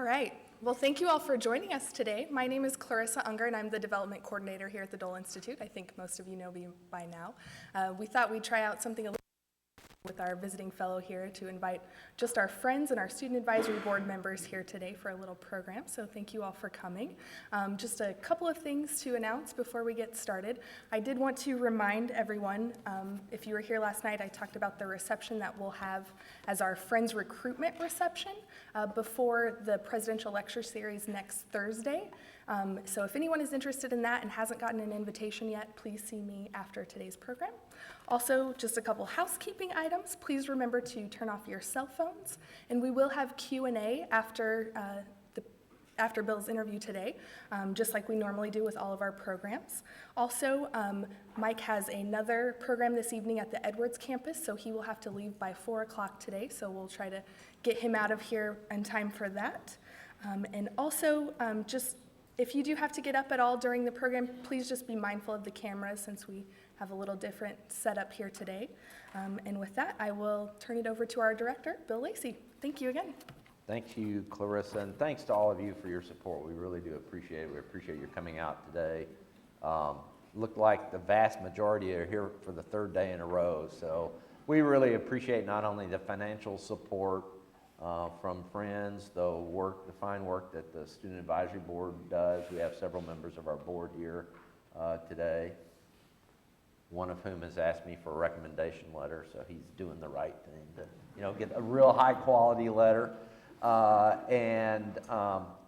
All right. Well, thank you all for joining us today. My name is Clarissa Unger, and I'm the Development Coordinator here at the Dole Institute. I think most of you know me by now. We thought we'd try out something a little with our visiting fellow here to invite just our friends and our student advisory board members here today for a little program. So thank you all for coming. Just a couple of things to announce before we get started. I did want to remind everyone, if you were here last night, I talked about the reception that we'll have as our Friends Recruitment Reception before the Presidential Lecture Series next Thursday. So if anyone is interested in that and hasn't gotten an invitation yet, please see me after today's program. Also, just a couple housekeeping items. Please remember to turn off your cell phones, and we will have Q&A after Bill's interview today, just like we normally do with all of our programs. Also, Mike has another program this evening at the Edwards campus, so he will have to leave by 4 o'clock today, so we'll try to get him out of here in time for that. And also, just if you do have to get up at all during the program, please just be mindful of the cameras since we have a little different setup here today. And with that, I will turn it over to our director, Bill Lacey. Thank you again. Thank you, Clarissa, and thanks to all of you for your support. We really do appreciate it. We appreciate your coming out today. Looked like the vast majority are here for the third day in a row, so we really appreciate not only the financial support from friends, the fine work that the Student Advisory Board does. We have several members of our board here today, one of whom has asked me for a recommendation letter, so he's doing the right thing to, get a real high quality letter. And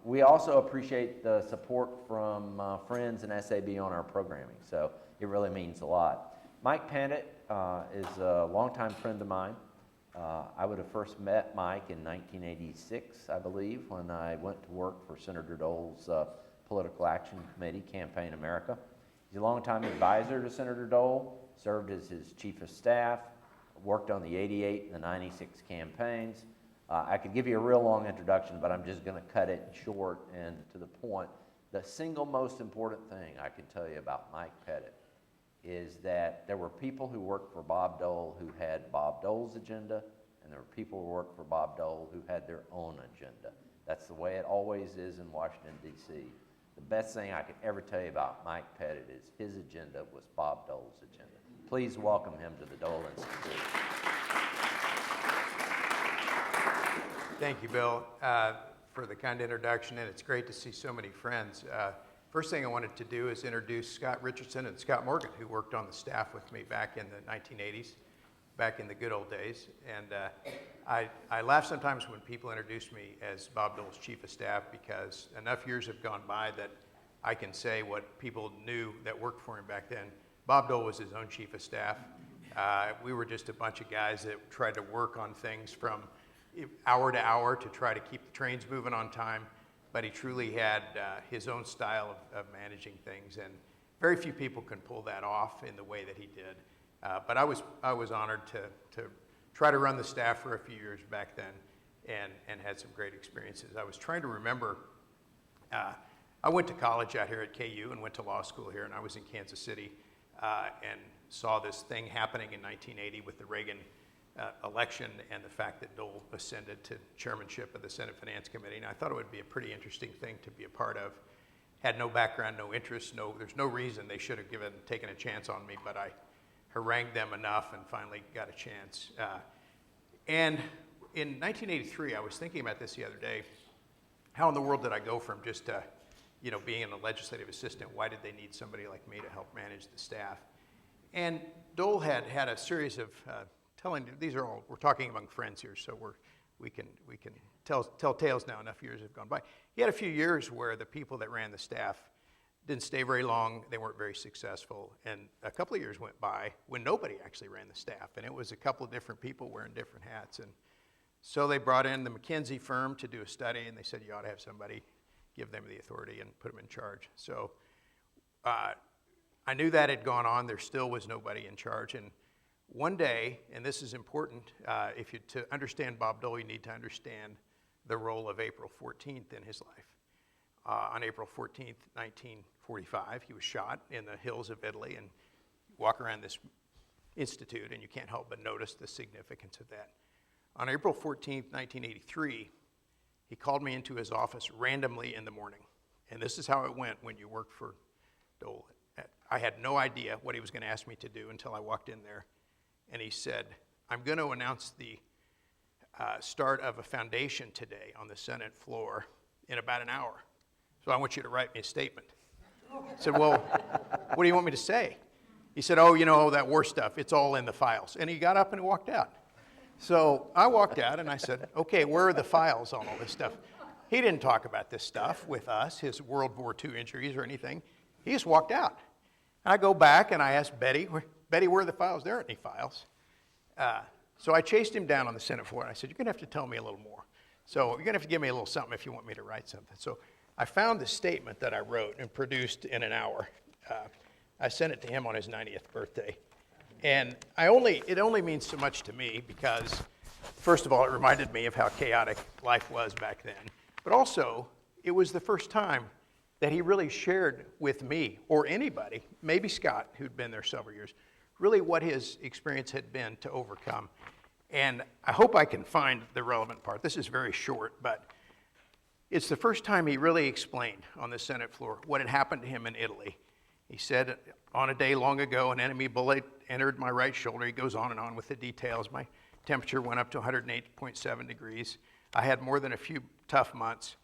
we also appreciate the support from friends and SAB on our programming, so it really means a lot. Mike Pettit is a longtime friend of mine. I would have first met Mike in 1986, I believe, when I went to work for Senator Dole's Political Action Committee, Campaign America. He's a longtime advisor to Senator Dole, served as his chief of staff, worked on the 88 and the 96 campaigns. I could give you a real long introduction, but I'm just going to cut it short and to the point. The single most important thing I can tell you about Mike Pettit is that there were people who worked for Bob Dole who had Bob Dole's agenda, and there were people who worked for Bob Dole who had their own agenda. That's the way it always is in Washington, D.C. The best thing I could ever tell you about Mike Pettit is his agenda was Bob Dole's agenda. Please welcome him to the Dole Institute. Thank you, Bill, for the kind introduction, and it's great to see so many friends. First thing I wanted to do is introduce Scott Richardson and Scott Morgan, who worked on the staff with me back in the 1980s, back in the good old days. And I laugh sometimes when people introduce me as Bob Dole's chief of staff because enough years have gone by that I can say what people knew that worked for him back then. Bob Dole was his own chief of staff. We were just a bunch of guys that tried to work on things from hour to hour to try to keep the trains moving on time. But he truly had his own style of managing things, and very few people can pull that off in the way that he did. But I was honored to try to run the staff for a few years back then, and had some great experiences. I was trying to remember. I went to college out here at KU and went to law school here, and I was in Kansas City, and saw this thing happening in 1980 with the Reagan election and the fact that Dole ascended to chairmanship of the Senate Finance Committee. And I thought it would be a pretty interesting thing to be a part of. Had no background, no interest, there's no reason they should have taken a chance on me, but I harangued them enough and finally got a chance. And in 1983, I was thinking about this the other day. How in the world did I go from just being a legislative assistant? Why did they need somebody like me to help manage the staff? And Dole had a series of these are all, we're talking among friends here, so we can tell tales now. Enough years have gone by. He had a few years where the people that ran the staff didn't stay very long. They weren't very successful, and a couple of years went by when nobody actually ran the staff, and it was a couple of different people wearing different hats. And so they brought in the McKinsey firm to do a study, and they said you ought to have somebody give them the authority and put them in charge. So I knew that had gone on. There still was nobody in charge, and one day, and this is important, to understand Bob Dole, you need to understand the role of April 14th in his life. On April 14th, 1945, he was shot in the hills of Italy, and you walk around this institute and you can't help but notice the significance of that. On April 14th, 1983, He called me into his office randomly in the morning. And this is how it went when you work for Dole. I had no idea what he was going to ask me to do until I walked in there. And he said, I'm going to announce the start of a foundation today on the Senate floor in about an hour. So I want you to write me a statement. I said, well, what do you want me to say? He said, oh, you know, that war stuff, it's all in the files. And he got up and walked out. So I walked out and I said, okay, where are the files on all this stuff? He didn't talk about this stuff with us, his World War II injuries or anything. He just walked out. I go back and I asked Betty, where are the files? There aren't any files. So I chased him down on the Senate floor and I said, you're going to have to tell me a little more. So you're going to have to give me a little something if you want me to write something. So I found the statement that I wrote and produced in an hour. I sent it to him on his 90th birthday. And it only means so much to me because, first of all, it reminded me of how chaotic life was back then. But also, it was the first time that he really shared with me, or anybody, maybe Scott, who'd been there several years, really what his experience had been to overcome. And I hope I can find the relevant part. This is very short, but it's the first time he really explained on the Senate floor what had happened to him in Italy. He said, on a day long ago, an enemy bullet entered my right shoulder. He goes on and on with the details. My temperature went up to 108.7 degrees. I had more than a few tough months.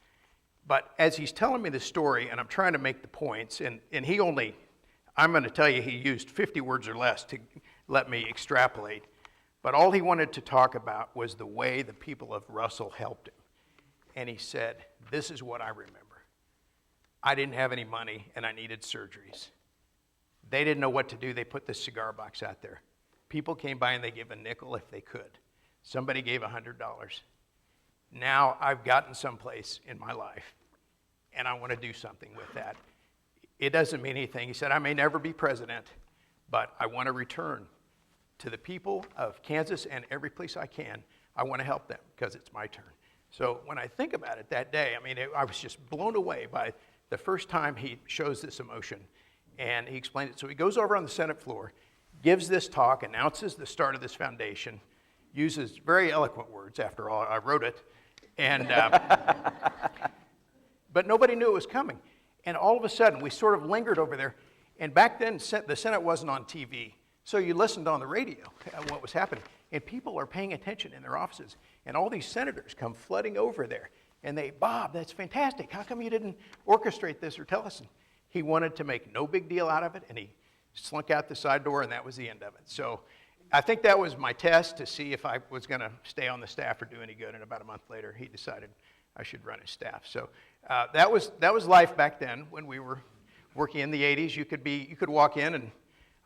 But as he's telling me the story, and I'm trying to make the points, and I'm going to tell you he used 50 words or less to let me extrapolate. But all he wanted to talk about was the way the people of Russell helped him. And he said, this is what I remember. I didn't have any money, and I needed surgeries. They didn't know what to do. They put this cigar box out there. People came by, and they gave a nickel if they could. Somebody gave $100. Now I've gotten someplace in my life, and I want to do something with that. It doesn't mean anything. He said, I may never be president, but I want to return to the people of Kansas and every place I can. I want to help them because it's my turn. So when I think about it that day, I was just blown away by the first time he shows this emotion, and he explained it. So he goes over on the Senate floor, gives this talk, announces the start of this foundation, uses very eloquent words, after all, I wrote it, and but nobody knew it was coming. And all of a sudden, we sort of lingered over there, and back then, the Senate wasn't on TV, so you listened on the radio at what was happening, and people are paying attention in their offices, and all these senators come flooding over there, and Bob, that's fantastic. How come you didn't orchestrate this or tell us? And he wanted to make no big deal out of it, and he slunk out the side door, and that was the end of it. So I think that was my test to see if I was going to stay on the staff or do any good. And about a month later, he decided I should run his staff. So that was life back then when we were working in the 80s. You could walk in, and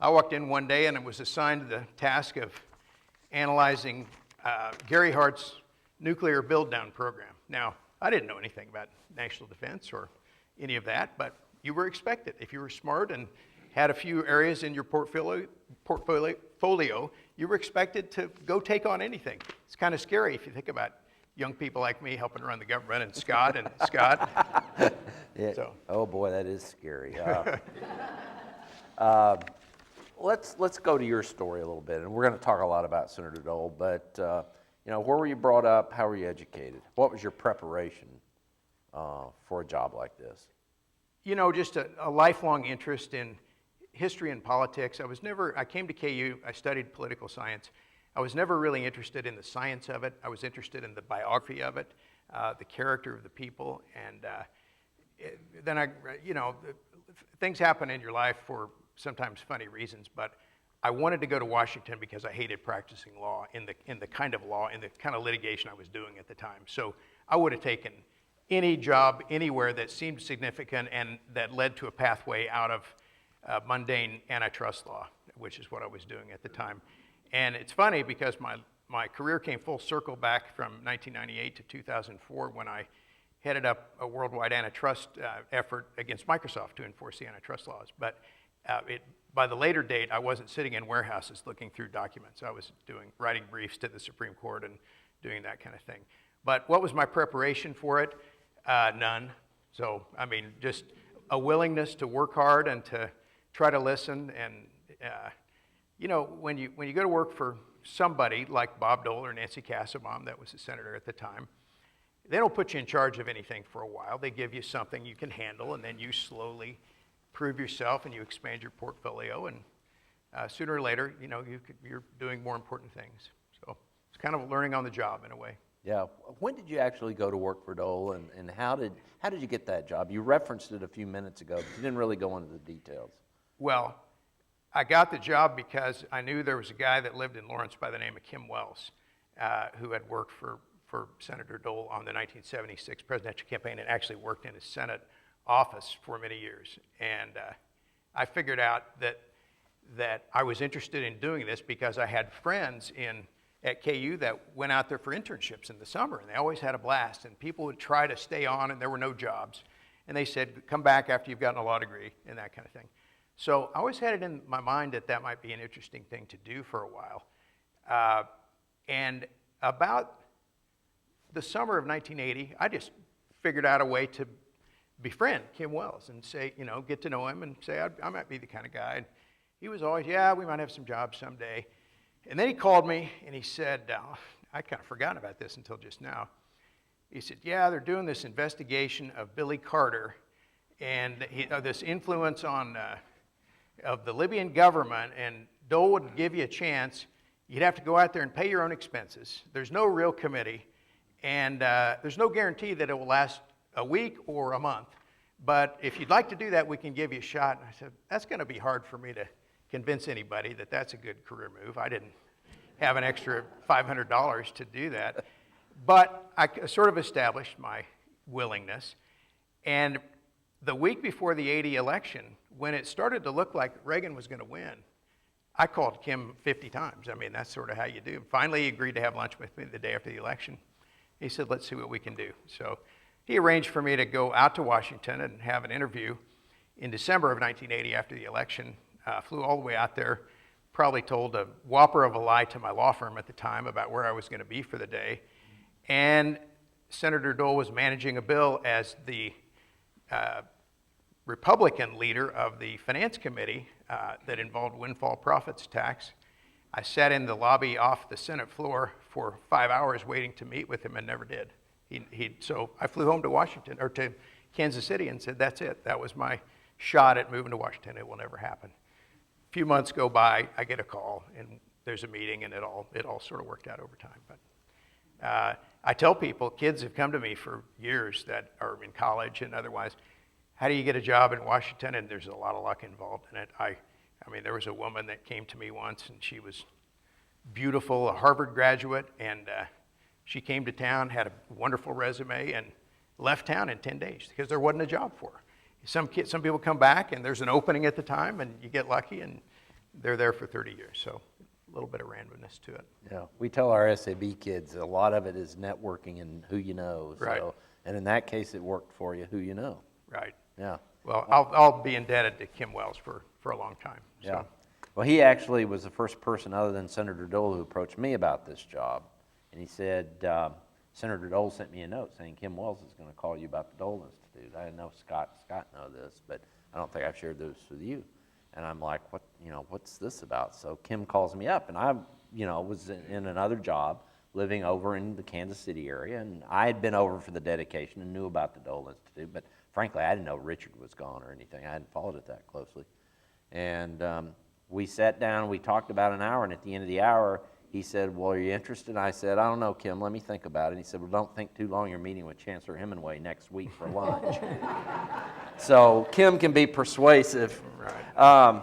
I walked in one day, and I was assigned the task of analyzing Gary Hart's nuclear build-down program. Now, I didn't know anything about national defense or any of that, but you were expected. If you were smart and had a few areas in your portfolio, you were expected to go take on anything. It's kind of scary if you think about young people like me helping run the government, and Scott. Yeah. So. Oh boy, that is scary. Let's go to your story a little bit, and we're going to talk a lot about Senator Dole. But where were you brought up? How were you educated? What was your preparation for a job like this? Just a lifelong interest in history and politics. I came to KU, I studied political science. I was never really interested in the science of it. I was interested in the biography of it, the character of the people. And then things happen in your life for sometimes funny reasons, but I wanted to go to Washington because I hated practicing law in the kind of litigation I was doing at the time. So I would have taken any job anywhere that seemed significant and that led to a pathway out of mundane antitrust law, which is what I was doing at the time. And it's funny because my career came full circle back from 1998 to 2004 when I headed up a worldwide antitrust effort against Microsoft to enforce the antitrust laws. But by the later date, I wasn't sitting in warehouses looking through documents. I was writing briefs to the Supreme Court and doing that kind of thing. But what was my preparation for it? None. So, just a willingness to work hard and to try to listen. And, when you go to work for somebody like Bob Dole or Nancy Kassebaum, that was the senator at the time, they don't put you in charge of anything for a while. They give you something you can handle, and then you slowly prove yourself and you expand your portfolio, and sooner or later, you're doing more important things. So it's kind of learning on the job in a way. Yeah. When did you actually go to work for Dole, and how did you get that job? You referenced it a few minutes ago, but you didn't really go into the details. Well, I got the job because I knew there was a guy that lived in Lawrence by the name of Kim Wells, who had worked for Senator Dole on the 1976 presidential campaign and actually worked in his Senate office for many years. And I figured out that I was interested in doing this because I had friends at KU that went out there for internships in the summer, and they always had a blast, and people would try to stay on, and there were no jobs. And they said, come back after you've gotten a law degree, and that kind of thing. So I always had it in my mind that might be an interesting thing to do for a while. And about the summer of 1980, I just figured out a way to befriend Kim Wells and say, get to know him and say, I might be the kind of guy. And he was always, yeah, we might have some jobs someday. And then he called me and he said, I kind of forgot about this until just now. He said, yeah, they're doing this investigation of Billy Carter and this influence of the Libyan government, and Dole would give you a chance. You'd have to go out there and pay your own expenses. There's no real committee, and there's no guarantee that it will last a week or a month. But if you'd like to do that, we can give you a shot. And I said, that's going to be hard for me to convince anybody that that's a good career move. I didn't have an extra $500 to do that. But I sort of established my willingness. And the week before the 80 election, when it started to look like Reagan was going to win, I called Kim 50 times. I mean, that's sort of how you do. Finally, he agreed to have lunch with me the day after the election. He said, let's see what we can do. So he arranged for me to go out to Washington and have an interview in December of 1980 after the election. Flew all the way out there, probably told a whopper of a lie to my law firm at the time about where I was going to be for the day. And Senator Dole was managing a bill as the Republican leader of the Finance Committee that involved windfall profits tax. I sat in the lobby off the Senate floor for 5 hours waiting to meet with him and never did. So I flew home to Washington, or to Kansas City, and said, that's it. That was my shot at moving to Washington. It will never happen. A few months go by, I get a call, and there's a meeting, and it all sort of worked out over time. But I tell people, kids have come to me for years that are in college and otherwise, how do you get a job in Washington? And there's a lot of luck involved in it. I mean, there was a woman that came to me once, and she was beautiful, a Harvard graduate, and she came to town, had a wonderful resume, and left town in 10 days because there wasn't a job for her. Some people come back, and there's an opening at the time, and you get lucky, and they're there for 30 years. So a little bit of randomness to it. Yeah, we tell our SAB kids a lot of it is networking and who you know. So, right. And in that case, it worked for you, who you know. Right. Yeah. Well, I'll be indebted to Kim Wells for a long time. So. Yeah. Well, he actually was the first person other than Senator Dole who approached me about this job. And he said, Senator Dole sent me a note saying Kim Wells is going to call you about the Dole Institute. I didn't know Scott know this, but I don't think I've shared this with you. And I'm like, what's this about? So Kim calls me up, and I, was in another job living over in the Kansas City area, and I had been over for the dedication and knew about the Dole Institute, but frankly, I didn't know Richard was gone or anything. I hadn't followed it that closely. And we sat down, we talked about an hour, and at the end of the hour, he said, well, are you interested? I said, I don't know, Kim, let me think about it. And he said, well, don't think too long. You're meeting with Chancellor Hemingway next week for lunch. So Kim can be persuasive. Right.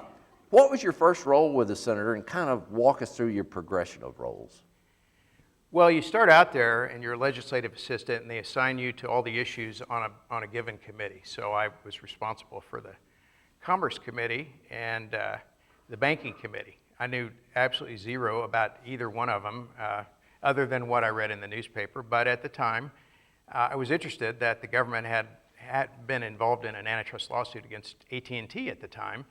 What was your first role with the senator, and kind of walk us through your progression of roles? Well, you start out there and you're a legislative assistant, and they assign you to all the issues on a given committee. So I was responsible for the Commerce Committee and the Banking Committee. I knew absolutely zero about either one of them, other than what I read in the newspaper. But at the time, I was interested that the government had been involved in an antitrust lawsuit against AT&T at the time,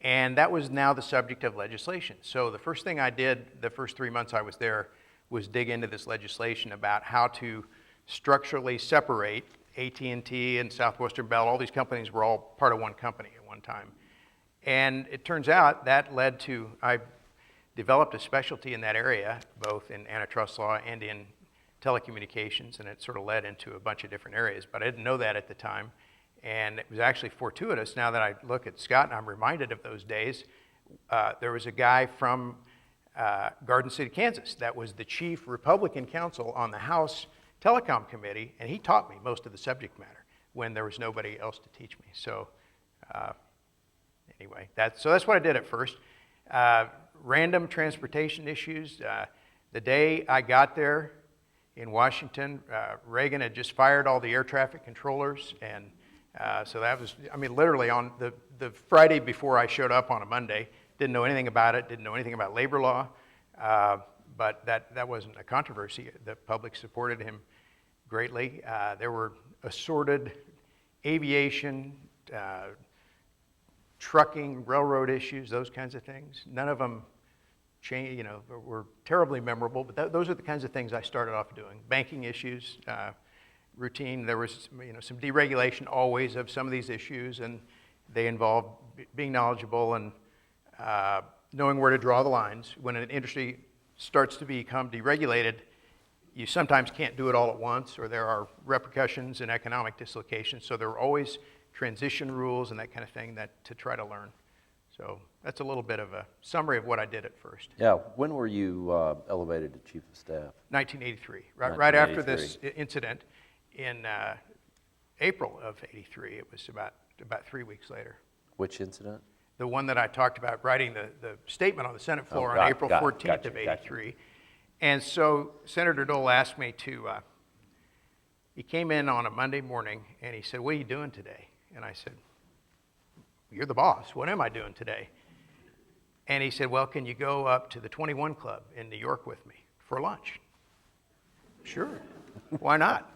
and that was now the subject of legislation. So the first thing I did the first 3 months I was there was dig into this legislation about how to structurally separate AT&T and Southwestern Bell. All these companies were all part of one company at one time. And it turns out that led to, I developed a specialty in that area, both in antitrust law and in telecommunications, and it sort of led into a bunch of different areas. But I didn't know that at the time, and it was actually fortuitous. Now that I look at Scott and I'm reminded of those days, there was a guy from Garden City, Kansas, that was the chief Republican counsel on the House Telecom Committee, and he taught me most of the subject matter when there was nobody else to teach me. So anyway, that's what I did at first. Random transportation issues. The day I got there in Washington, Reagan had just fired all the air traffic controllers, and so that was, I mean, literally on the Friday before I showed up on a Monday. Didn't know anything about it, didn't know anything about labor law, but that wasn't a controversy. The public supported him greatly. There were assorted aviation, trucking, railroad issues, those kinds of things. None of them were terribly memorable, but those are the kinds of things I started off doing. Banking issues, routine. There was some deregulation always of some of these issues, and they involved being knowledgeable and knowing where to draw the lines. When an industry starts to become deregulated, you sometimes can't do it all at once, or there are repercussions and economic dislocations. So there are always transition rules and that kind of thing to try to learn. So that's a little bit of a summary of what I did at first. Yeah, when were you elevated to Chief of Staff? 1983, right after this incident in April of '83. It was about 3 weeks later. Which incident? The one that I talked about, writing the statement on the Senate floor on April 14th of '83. And so Senator Dole asked me he came in on a Monday morning and he said, "What are you doing today?" And I said, "You're the boss. What am I doing today?" And he said, "Well, can you go up to the 21 Club in New York with me for lunch?" Sure, why not?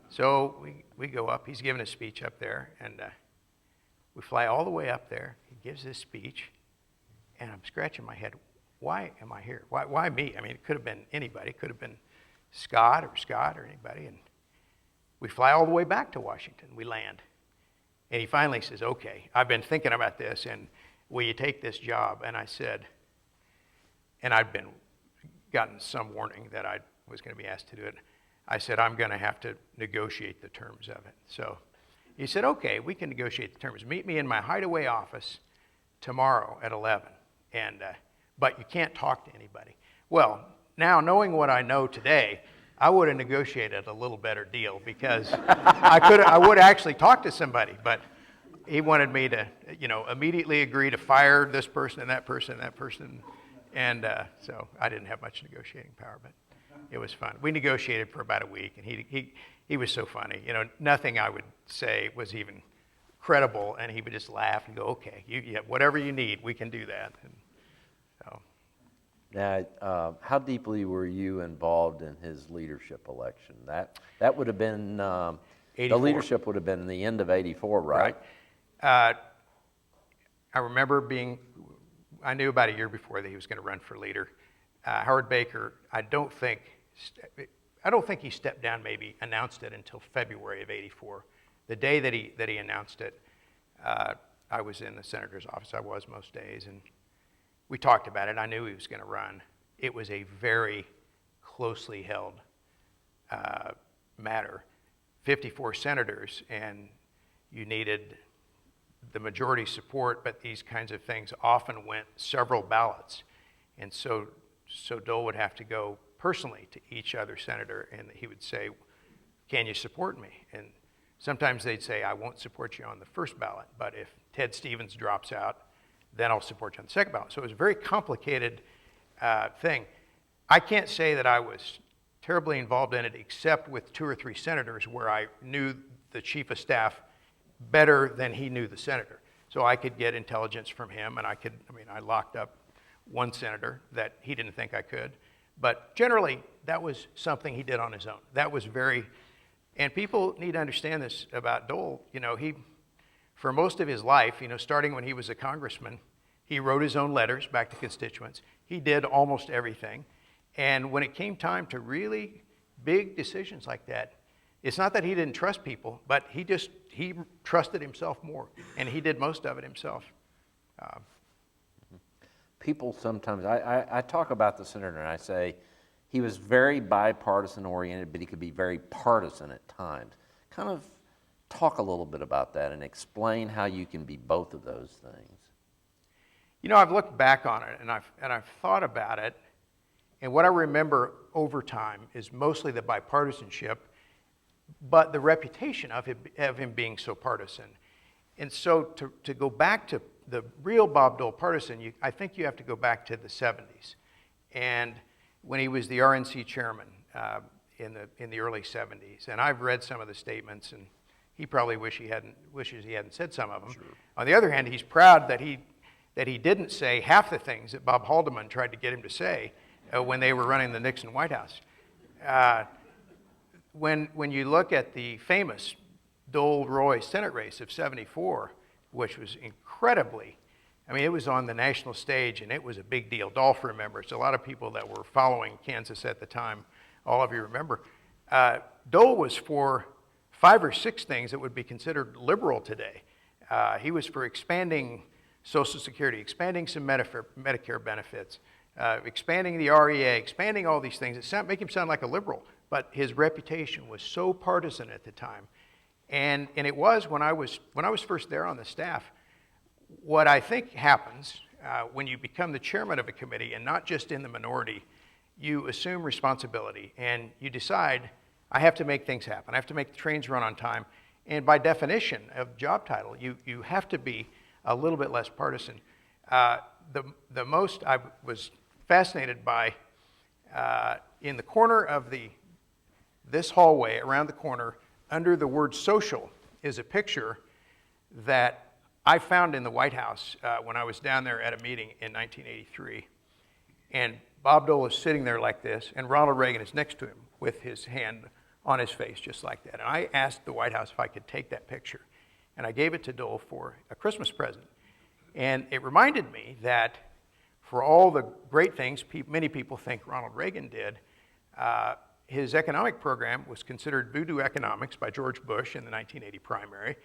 So we go up. He's giving a speech up there, and we fly all the way up there. He gives this speech, and I'm scratching my head. Why am I here? Why me? I mean, it could have been anybody. It could have been Scott or anybody. And we fly all the way back to Washington. We land. And he finally says, "Okay, I've been thinking about this, and will you take this job?" And I said, and I'd gotten some warning that I was going to be asked to do it. I said, "I'm going to have to negotiate the terms of it." So he said, "Okay, we can negotiate the terms. Meet me in my hideaway office tomorrow at 11, but you can't talk to anybody." Well, now knowing what I know today, I would have negotiated a little better deal, because I would actually talk to somebody, but he wanted me to, immediately agree to fire this person and that person and that person, and so I didn't have much negotiating power, but it was fun. We negotiated for about a week, and he was so funny. Nothing I would say was even credible, and he would just laugh and go, "Okay, whatever you need, we can do that." And so. Now, how deeply were you involved in his leadership election? That would have been, the leadership would have been the end of '84, right? I remember I knew about a year before that he was going to run for leader. Howard Baker, I don't think he stepped down, maybe announced it until February of '84. The day that he announced it, I was in the senator's office. I was most days, and we talked about it. I knew he was going to run. It was a very closely held matter. 54 senators, and you needed the majority support, but these kinds of things often went several ballots. And so Dole would have to go personally to each other senator, and he would say, "Can you support me?" And sometimes they'd say, "I won't support you on the first ballot, but if Ted Stevens drops out, then I'll support you on the second ballot." So it was a very complicated thing. I can't say that I was terribly involved in it, except with 2 or 3 senators where I knew the chief of staff better than he knew the senator. So I could get intelligence from him, and I locked up one senator that he didn't think I could. But generally, that was something he did on his own. That was and people need to understand this about Dole. For most of his life, starting when he was a congressman, he wrote his own letters back to constituents. He did almost everything. And when it came time to really big decisions like that, it's not that he didn't trust people, but he trusted himself more, and he did most of it himself. People sometimes, I talk about the senator and I say, He was very bipartisan oriented, but he could be very partisan at times. Kind of talk a little bit about that and explain how you can be both of those things. You know, I've looked back on it and I've thought about it, and what I remember over time is mostly the bipartisanship, but the reputation of him being so partisan. And so to go back to the real Bob Dole partisan, I think you have to go back to the 70s. And when he was the RNC chairman in the early 70s. And I've read some of the statements, and he probably wishes he hadn't said some of them. Sure. On the other hand, he's proud that he didn't say half the things that Bob Haldeman tried to get him to say when they were running the Nixon White House. When you look at the famous Dole-Roy Senate race of '74, which was incredibly, I mean, it was on the national stage and it was a big deal. Dolph remembers. A lot of people that were following Kansas at the time, all of you remember. Dole was for 5 or 6 things that would be considered liberal today. He was for expanding Social Security, expanding some Medicare benefits, expanding the REA, expanding all these things. It make him sound like a liberal, but his reputation was so partisan at the time. And it was when I was first there on the staff. What I think happens when you become the chairman of a committee and not just in the minority, you assume responsibility and you decide, I have to make things happen. I have to make the trains run on time. And by definition of job title, you have to be a little bit less partisan. The most I was fascinated by, in the corner of this hallway, around the corner, under the word social, is a picture that I found in the White House when I was down there at a meeting in 1983. And Bob Dole is sitting there like this, and Ronald Reagan is next to him with his hand on his face, just like that. And I asked the White House if I could take that picture. And I gave it to Dole for a Christmas present. And it reminded me that for all the great things many people think Ronald Reagan did, his economic program was considered voodoo economics by George Bush in the 1980 primary.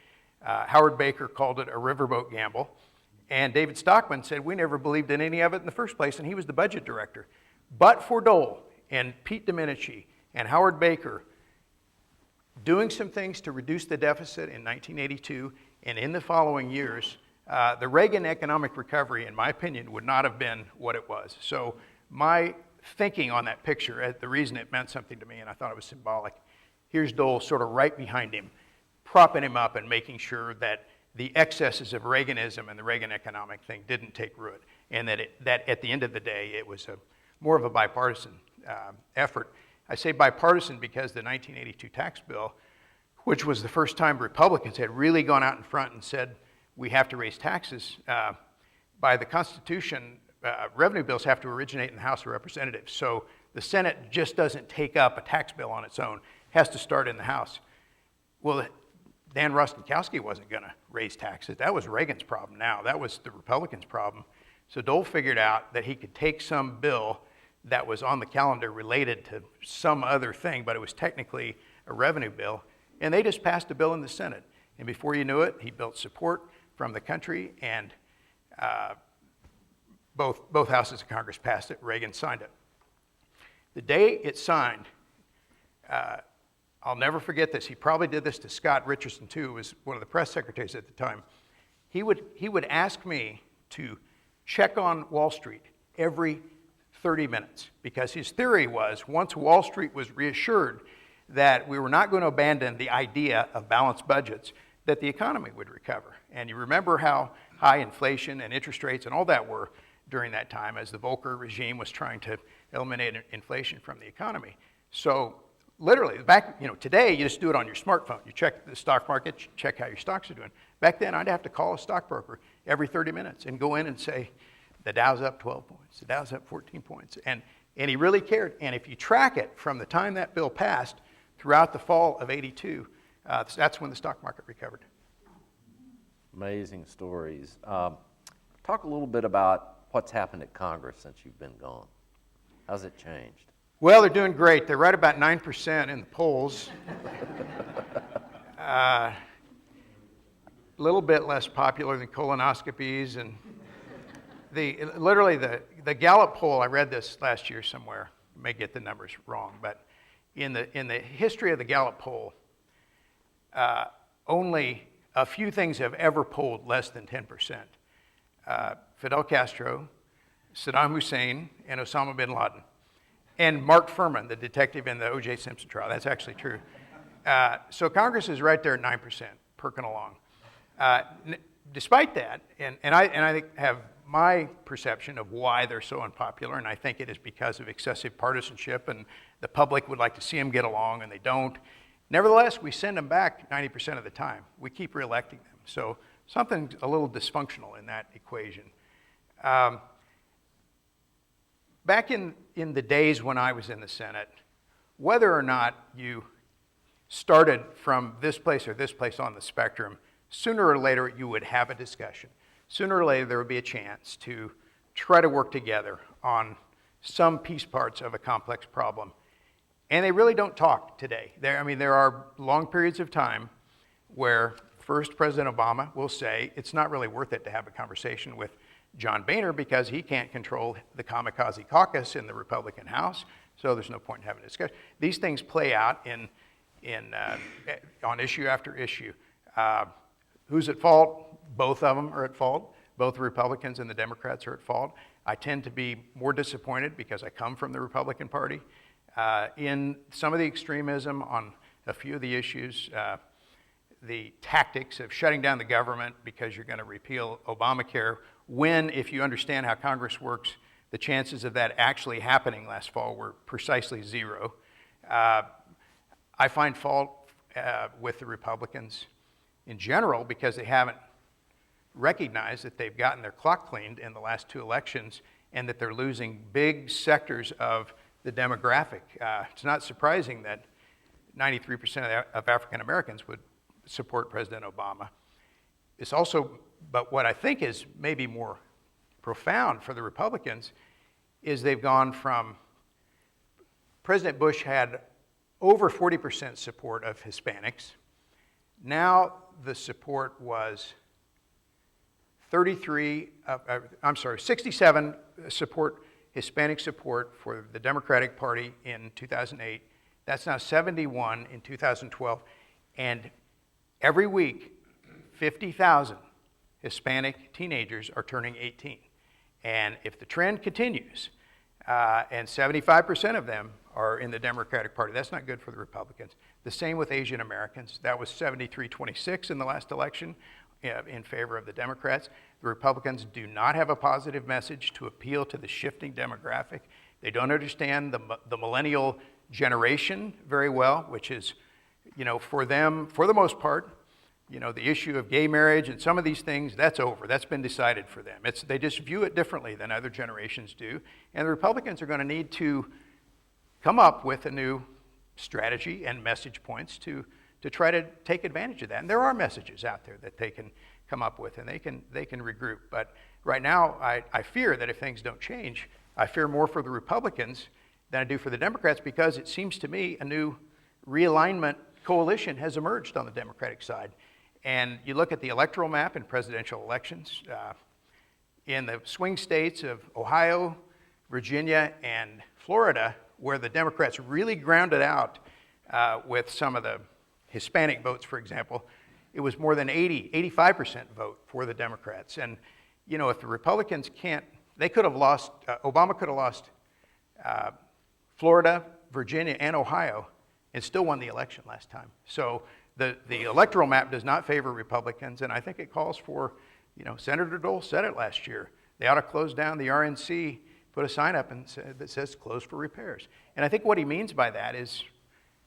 Howard Baker called it a riverboat gamble. And David Stockman said, we never believed in any of it in the first place, and he was the budget director. But for Dole and Pete Domenici and Howard Baker doing some things to reduce the deficit in 1982 and in the following years, the Reagan economic recovery, in my opinion, would not have been what it was. So my thinking on that picture, the reason it meant something to me, and I thought it was symbolic, here's Dole sort of right behind him, propping him up and making sure that the excesses of Reaganism and the Reagan economic thing didn't take root, and that at the end of the day, it was more of a bipartisan effort. I say bipartisan because the 1982 tax bill, which was the first time Republicans had really gone out in front and said, we have to raise taxes. By the Constitution, revenue bills have to originate in the House of Representatives. So the Senate just doesn't take up a tax bill on its own. It has to start in the House. Well, Dan Rostenkowski wasn't going to raise taxes. That was Reagan's problem now. That was the Republicans' problem. So Dole figured out that he could take some bill that was on the calendar related to some other thing, but it was technically a revenue bill, and they just passed a bill in the Senate. And before you knew it, he built support from the country, and both houses of Congress passed it. Reagan signed it. The day it signed, I'll never forget this. He probably did this to Scott Richardson too, who was one of the press secretaries at the time. He would ask me to check on Wall Street every 30 minutes, because his theory was once Wall Street was reassured that we were not going to abandon the idea of balanced budgets, that the economy would recover. And you remember how high inflation and interest rates and all that were during that time as the Volcker regime was trying to eliminate inflation from the economy. So literally, today you just do it on your smartphone. You check the stock market, check how your stocks are doing. Back then, I'd have to call a stockbroker every 30 minutes and go in and say, the Dow's up 12 points, the Dow's up 14 points. And he really cared. And if you track it from the time that bill passed throughout the fall of '82, that's when the stock market recovered. Amazing stories. Talk a little bit about what's happened at Congress since you've been gone. How's it changed? Well, they're doing great. They're right about 9% in the polls. A little bit less popular than colonoscopies. And literally the Gallup poll, I read this last year somewhere, may get the numbers wrong, but in the history of the Gallup poll, only a few things have ever polled less than 10%. Fidel Castro, Saddam Hussein, and Osama bin Laden. And Mark Furman, the detective in the O.J. Simpson trial. That's actually true. So Congress is right there at 9%, perking along. Despite that, and I think have my perception of why they're so unpopular, and I think it is because of excessive partisanship, and the public would like to see them get along, and they don't. Nevertheless, we send them back 90% of the time. We keep reelecting them. So something's a little dysfunctional in that equation. Back in the days when I was in the Senate, whether or not you started from this place or this place on the spectrum, sooner or later you would have a discussion. Sooner or later there would be a chance to try to work together on some piece parts of a complex problem. And they really don't talk today. There are long periods of time where first President Obama will say it's not really worth it to have a conversation with John Boehner because he can't control the kamikaze caucus in the Republican House, so there's no point in having a discussion. These things play out on issue after issue. Who's at fault? Both of them are at fault. Both the Republicans and the Democrats are at fault. I tend to be more disappointed because I come from the Republican Party. In some of the extremism on a few of the issues, the tactics of shutting down the government because you're going to repeal Obamacare, when, if you understand how Congress works, the chances of that actually happening last fall were precisely zero. I find fault with the Republicans in general because they haven't recognized that they've gotten their clock cleaned in the last two elections and that they're losing big sectors of the demographic. It's not surprising that 93% of African Americans would support President Obama. It's also, but what I think is maybe more profound for the Republicans is they've gone from, President Bush had over 40% support of Hispanics. Now the support was 67 support, Hispanic support for the Democratic Party in 2008. That's now 71 in 2012. And every week, 50,000 Hispanic teenagers are turning 18. And if the trend continues, and 75% of them are in the Democratic Party, that's not good for the Republicans. The same with Asian Americans. That was 73-26 in the last election in favor of the Democrats. The Republicans do not have a positive message to appeal to the shifting demographic. They don't understand the millennial generation very well, which is, for them, for the most part, the issue of gay marriage and some of these things, that's over. That's been decided for them. They just view it differently than other generations do. And the Republicans are going to need to come up with a new strategy and message points to try to take advantage of that. And there are messages out there that they can come up with and they can regroup. But right now, I fear that if things don't change, I fear more for the Republicans than I do for the Democrats, because it seems to me a new realignment coalition has emerged on the Democratic side. And you look at the electoral map in presidential elections, in the swing states of Ohio, Virginia, and Florida, where the Democrats really grounded out with some of the Hispanic votes, for example, it was more than 85% vote for the Democrats. And, if the Republicans they could have lost, Obama could have lost Florida, Virginia, and Ohio and still won the election last time. So the electoral map does not favor Republicans, and I think it calls for, Senator Dole said it last year, they ought to close down the RNC, put a sign up that says closed for repairs. And I think what he means by that is,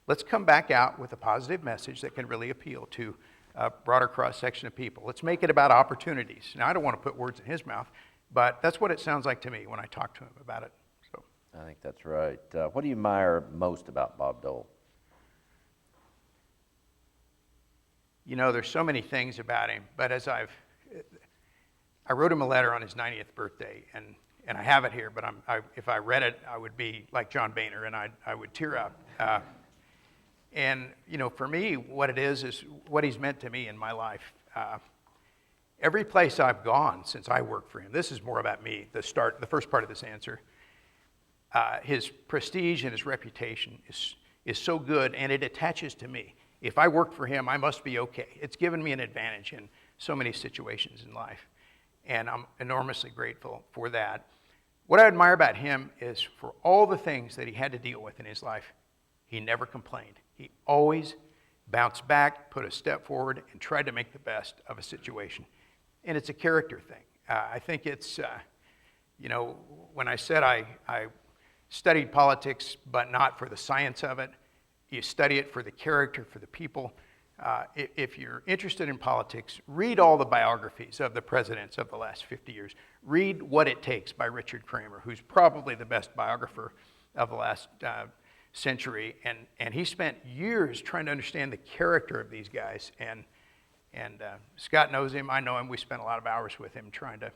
let's come back out with a positive message that can really appeal to a broader cross-section of people. Let's make it about opportunities. Now, I don't want to put words in his mouth, but that's what it sounds like to me when I talk to him about it. So, I think that's right. What do you admire most about Bob Dole? There's so many things about him, but I wrote him a letter on his 90th birthday, and I have it here, but if I read it, I would be like John Boehner, and I would tear up. And, for me, what it is what he's meant to me in my life. Every place I've gone since I worked for him, this is more about me, the first part of this answer. his prestige and his reputation is so good, and it attaches to me. If I work for him, I must be okay. It's given me an advantage in so many situations in life, and I'm enormously grateful for that. What I admire about him is for all the things that he had to deal with in his life, he never complained. He always bounced back, put a step forward, and tried to make the best of a situation. And it's a character thing. I think it's, when I said I studied politics, but not for the science of it, you study it for the character, for the people. If you're interested in politics, read all the biographies of the presidents of the last 50 years. Read What It Takes by Richard Kramer, who's probably the best biographer of the last century. And he spent years trying to understand the character of these guys. And Scott knows him, I know him. We spent a lot of hours with him trying to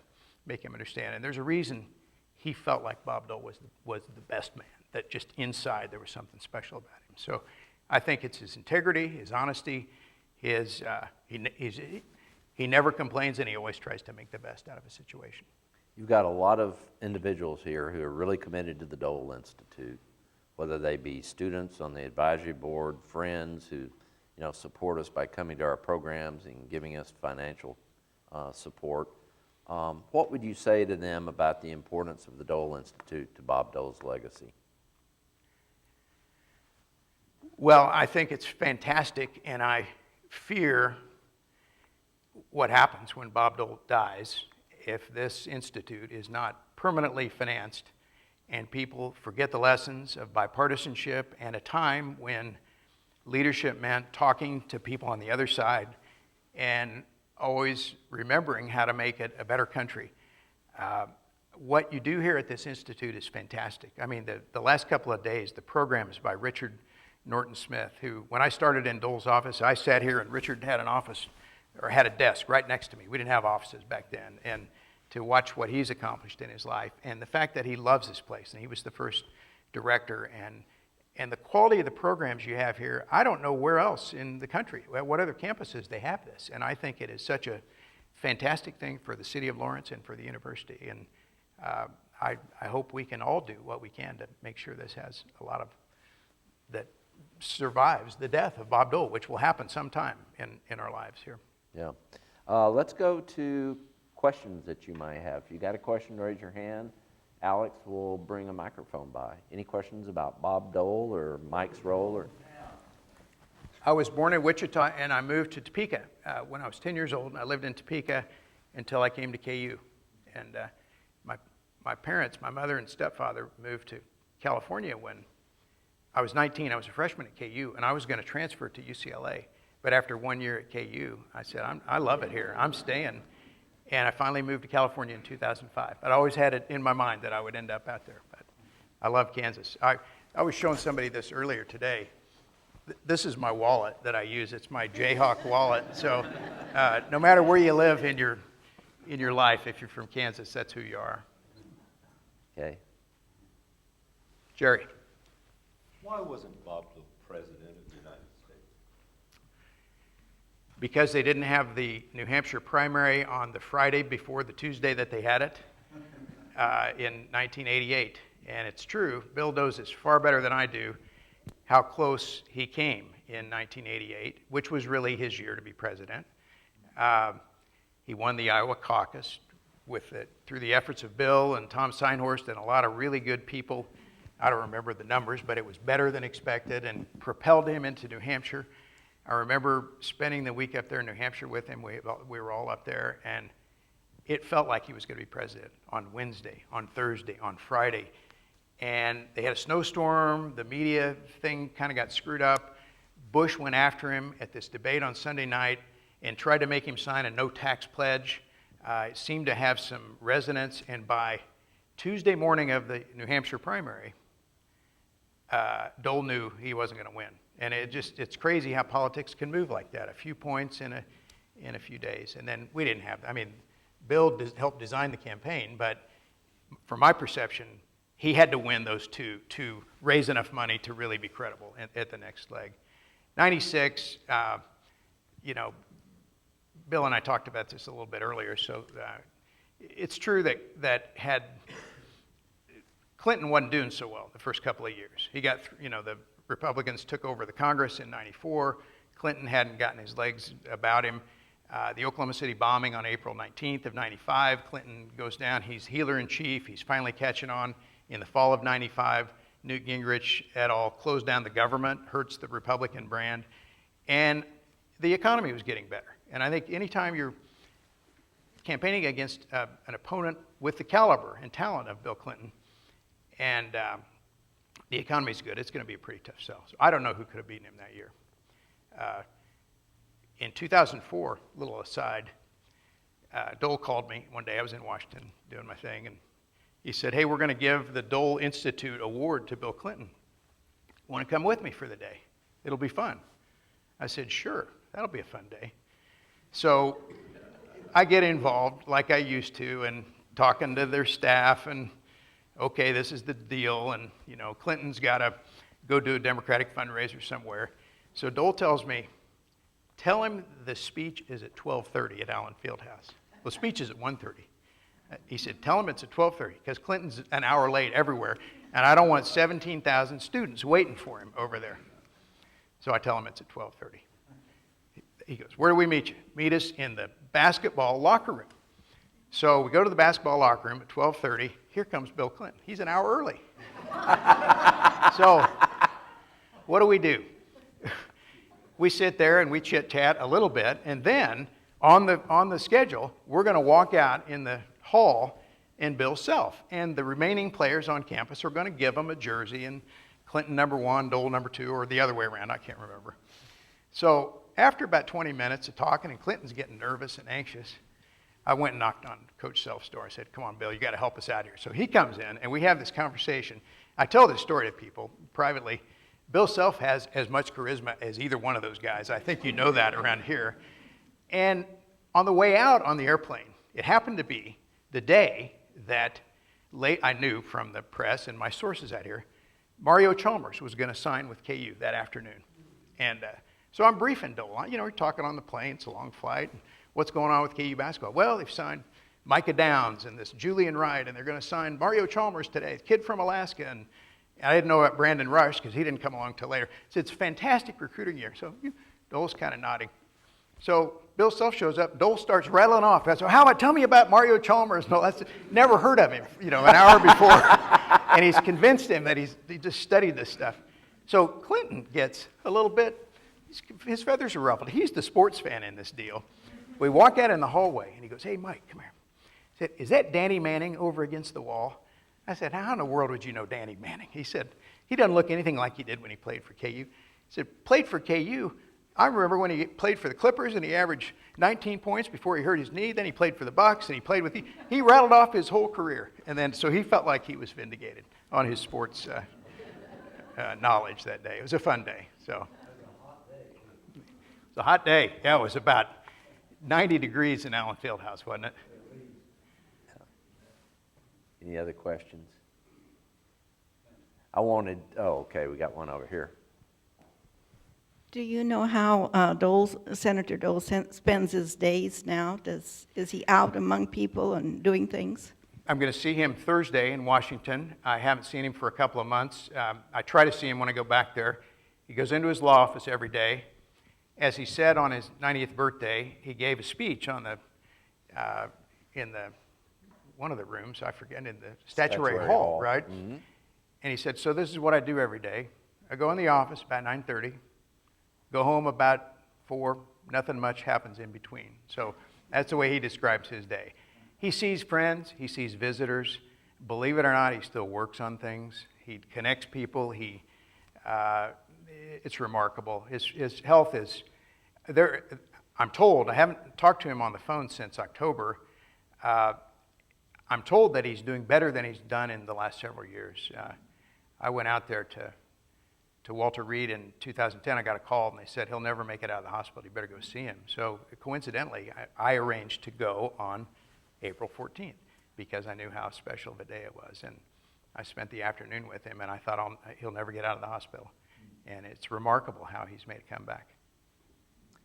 make him understand. And there's a reason he felt like Bob Dole was the best man, that just inside there was something special about him. So I think it's his integrity, his honesty, he never complains, and he always tries to make the best out of a situation. You've got a lot of individuals here who are really committed to the Dole Institute, whether they be students on the advisory board, friends who support us by coming to our programs and giving us financial support. What would you say to them about the importance of the Dole Institute to Bob Dole's legacy? Well, I think it's fantastic, and I fear what happens when Bob Dole dies if this institute is not permanently financed and people forget the lessons of bipartisanship and a time when leadership meant talking to people on the other side and always remembering how to make it a better country. What you do here at this institute is fantastic. I mean, the last couple of days, the program is by Richard Norton Smith, who, when I started in Dole's office, I sat here and Richard had an office, or had a desk right next to me. We didn't have offices back then. And to watch what he's accomplished in his life, and the fact that he loves this place, and he was the first director, and the quality of the programs you have here, I don't know where else in the country, what other campuses they have this. And I think it is such a fantastic thing for the city of Lawrence and for the university. And I hope we can all do what we can to make sure this has a lot of, that survives the death of Bob Dole, which will happen sometime in our lives here. Yeah. Let's go to questions that you might have. If you got a question, raise your hand. Alex will bring a microphone by. Any questions about Bob Dole or Mike's role? Or I was born in Wichita, and I moved to Topeka when I was 10 years old, and I lived in Topeka until I came to KU. And my parents, my mother and stepfather, moved to California when I was 19. I was a freshman at KU, and I was going to transfer to UCLA. But after 1 year at KU, I said, I love it here. I'm staying. And I finally moved to California in 2005. But I always had it in my mind that I would end up out there. But I love Kansas. I was showing somebody this earlier today. This is my wallet that I use. It's my Jayhawk wallet. So no matter where you live in your life, if you're from Kansas, that's who you are. okay. Jerry. Why wasn't Bob Dole president of the United States? Because they didn't have the New Hampshire primary on the Friday before the Tuesday that they had it in 1988. And it's true, Bill knows this far better than I do, how close he came in 1988, which was really his year to be president. He won the Iowa caucus through the efforts of Bill and Tom Seinhorst and a lot of really good people. I don't remember the numbers, but it was better than expected and propelled him into New Hampshire. I remember spending the week up there in New Hampshire with him. We were all up there, and it felt like he was going to be president on Wednesday, on Thursday, on Friday. And they had a snowstorm. The media thing kind of got screwed up. Bush went after him at this debate on Sunday night and tried to make him sign a no-tax pledge. It seemed to have some resonance, and by Tuesday morning of the New Hampshire primary, Dole knew he wasn't going to win. And it's crazy how politics can move like that. A few points in a few days. And then we didn't have, Bill helped design the campaign, but from my perception, he had to win those two to raise enough money to really be credible at the next leg. 96, Bill and I talked about this a little bit earlier, so it's true that had Clinton wasn't doing so well the first couple of years. He got, the Republicans took over the Congress in '94. Clinton hadn't gotten his legs about him. The Oklahoma City bombing on April 19th of '95, Clinton goes down. He's healer in chief. He's finally catching on. In the fall of '95, Newt Gingrich et al. Closed down the government, hurts the Republican brand, and the economy was getting better. And I think anytime you're campaigning against an opponent with the caliber and talent of Bill Clinton, and the economy's good, it's going to be a pretty tough sell. So I don't know who could have beaten him that year. In 2004, little aside, Dole called me one day. I was in Washington doing my thing, and he said, hey, we're going to give the Dole Institute Award to Bill Clinton. Want to come with me for the day? It'll be fun. I said, sure, that'll be a fun day. So I get involved like I used to, and talking to their staff, and okay, this is the deal, and Clinton's got to go do a Democratic fundraiser somewhere. So Dole tells me, tell him the speech is at 12:30 at Allen Fieldhouse. Well, the speech is at 1:30. He said, tell him it's at 12:30, because Clinton's an hour late everywhere, and I don't want 17,000 students waiting for him over there. So I tell him it's at 12:30. He goes, where do we meet you? Meet us in the basketball locker room. So we go to the basketball locker room at 12:30. Here comes Bill Clinton. He's an hour early. So what do? We sit there and we chit-chat a little bit, and then on the schedule, we're going to walk out in the hall in Bill's self, and the remaining players on campus are going to give him a jersey, and Clinton number 1, Dole number 2, or the other way around, I can't remember. So after about 20 minutes of talking, and Clinton's getting nervous and anxious, I went and knocked on Coach Self's door. I said, come on, Bill, you got to help us out here. So he comes in, and we have this conversation. I tell this story to people privately. Bill Self has as much charisma as either one of those guys. I think you know that around here. And on the way out on the airplane, it happened to be the day that I knew from the press and my sources out here, Mario Chalmers was going to sign with KU that afternoon. And so I'm briefing Dole. We're talking on the plane. It's a long flight. What's going on with KU basketball? Well, they've signed Micah Downs and this Julian Wright, and they're going to sign Mario Chalmers today, the kid from Alaska. And I didn't know about Brandon Rush because he didn't come along till later. So it's a fantastic recruiting year. So Dole's kind of nodding. So Bill Self shows up. Dole starts rattling off. So tell me about Mario Chalmers. No, that's never heard of him. An hour before, and he's convinced him that he just studied this stuff. So Clinton gets a little bit. His feathers are ruffled. He's the sports fan in this deal. We walk out in the hallway, and he goes, hey, Mike, come here. He said, is that Danny Manning over against the wall? I said, how in the world would you know Danny Manning? He said, he doesn't look anything like he did when he played for KU. He said, played for KU? I remember when he played for the Clippers, and he averaged 19 points before he hurt his knee. Then he played for the Bucks, and he played with he rattled off his whole career. And then, so he felt like he was vindicated on his sports knowledge that day. It was a fun day. So it was a hot day. Yeah, it was about 90 degrees in Allen Fieldhouse, wasn't it? Any other questions? Okay, we got one over here. Do you know how Senator Dole spends his days now? Is he out among people and doing things? I'm going to see him Thursday in Washington. I haven't seen him for a couple of months. I try to see him when I go back there. He goes into his law office every day. As he said on his 90th birthday, he gave a speech on in one of the rooms, I forget, in the statuary hall, right? Mm-hmm. And he said, so this is what I do every day. I go in the office about 9:30, go home about 4, nothing much happens in between. So that's the way he describes his day. He sees friends, he sees visitors. Believe it or not, he still works on things. He connects people. It's remarkable. His health is there. I'm told, I haven't talked to him on the phone since October. I'm told that he's doing better than he's done in the last several years. I went out there to Walter Reed in 2010. I got a call, and they said, he'll never make it out of the hospital. You better go see him. So coincidentally, I arranged to go on April 14th because I knew how special of a day it was. And I spent the afternoon with him, and I thought he'll never get out of the hospital. And it's remarkable how he's made a comeback.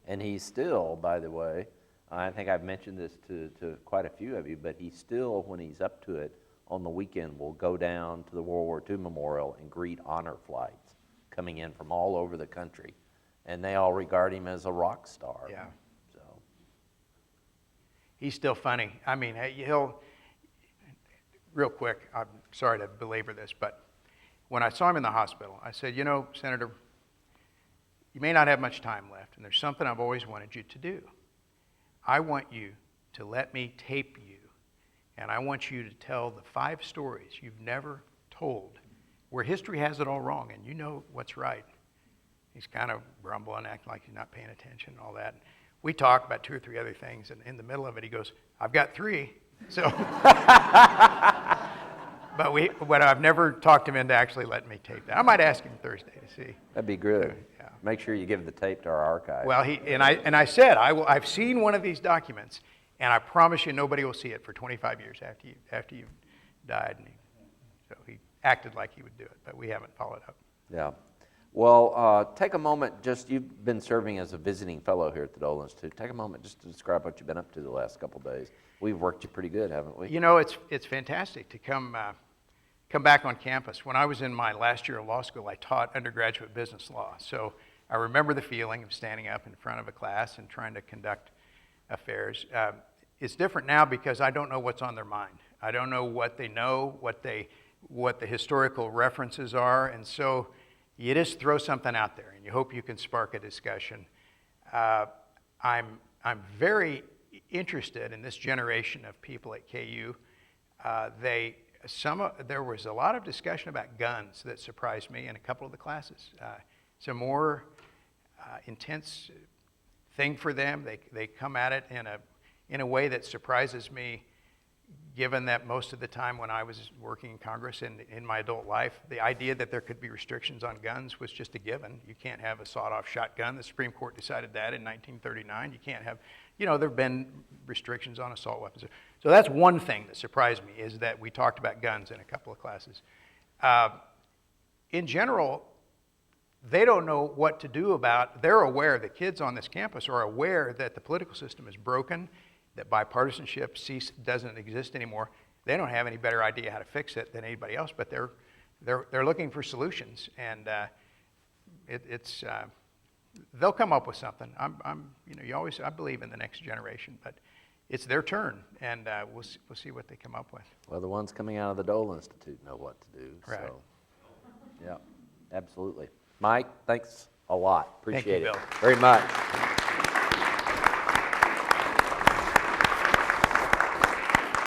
And he's still, by the way, I think I've mentioned this to quite a few of you, but he still, when he's up to it, on the weekend will go down to the World War II Memorial and greet honor flights coming in from all over the country. And they all regard him as a rock star. Yeah. So, He's still funny. I mean, he'll, real quick, I'm sorry to belabor this, but when I saw him in the hospital, I said, you know, Senator, you may not have much time left, and there's something I've always wanted you to do. I want you to let me tape you, and I want you to tell the 5 stories you've never told, where history has it all wrong, and you know what's right. He's kind of grumbling, acting like he's not paying attention and all that. We talked about 2 or 3 other things, and in the middle of it, he goes, I've got 3. So, but I've never talked him into actually letting me tape that. I might ask him Thursday to see. that'd be good. Yeah. Make sure you give the tape to our archive. Well, I said, I've seen one of these documents, and I promise you nobody will see it for 25 years after you've died. And so he acted like he would do it, but we haven't followed up. Yeah. Well, take a moment, you've been serving as a visiting fellow here at the Dole Institute. Take a moment just to describe what you've been up to the last couple of days. We've worked you pretty good, haven't we? You know, it's fantastic to come back on campus. When I was in my last year of law school, I taught undergraduate business law. So I remember the feeling of standing up in front of a class and trying to conduct affairs. It's different now because I don't know what's on their mind. I don't know what they know, what the historical references are, and so you just throw something out there, and you hope you can spark a discussion. I'm very interested in this generation of people at KU. There was a lot of discussion about guns that surprised me in a couple of the classes. It's a more intense thing for them. They come at it in a way that surprises me, given that most of the time when I was working in Congress and in my adult life, the idea that there could be restrictions on guns was just a given. You can't have a sawed-off shotgun. The Supreme Court decided that in 1939. You can't have, there have been restrictions on assault weapons. So that's one thing that surprised me, is that we talked about guns in a couple of classes. In general, they don't know what to do they're aware, the kids on this campus are aware that the political system is broken, that bipartisanship doesn't exist anymore. They don't have any better idea how to fix it than anybody else, but they're looking for solutions, and they'll come up with something. I believe in the next generation, but it's their turn, and we'll see what they come up with. Well, the ones coming out of the Dole Institute know what to do. Right. So, yeah, absolutely. Mike, thanks a lot. Appreciate Thank you, it Bill. very much.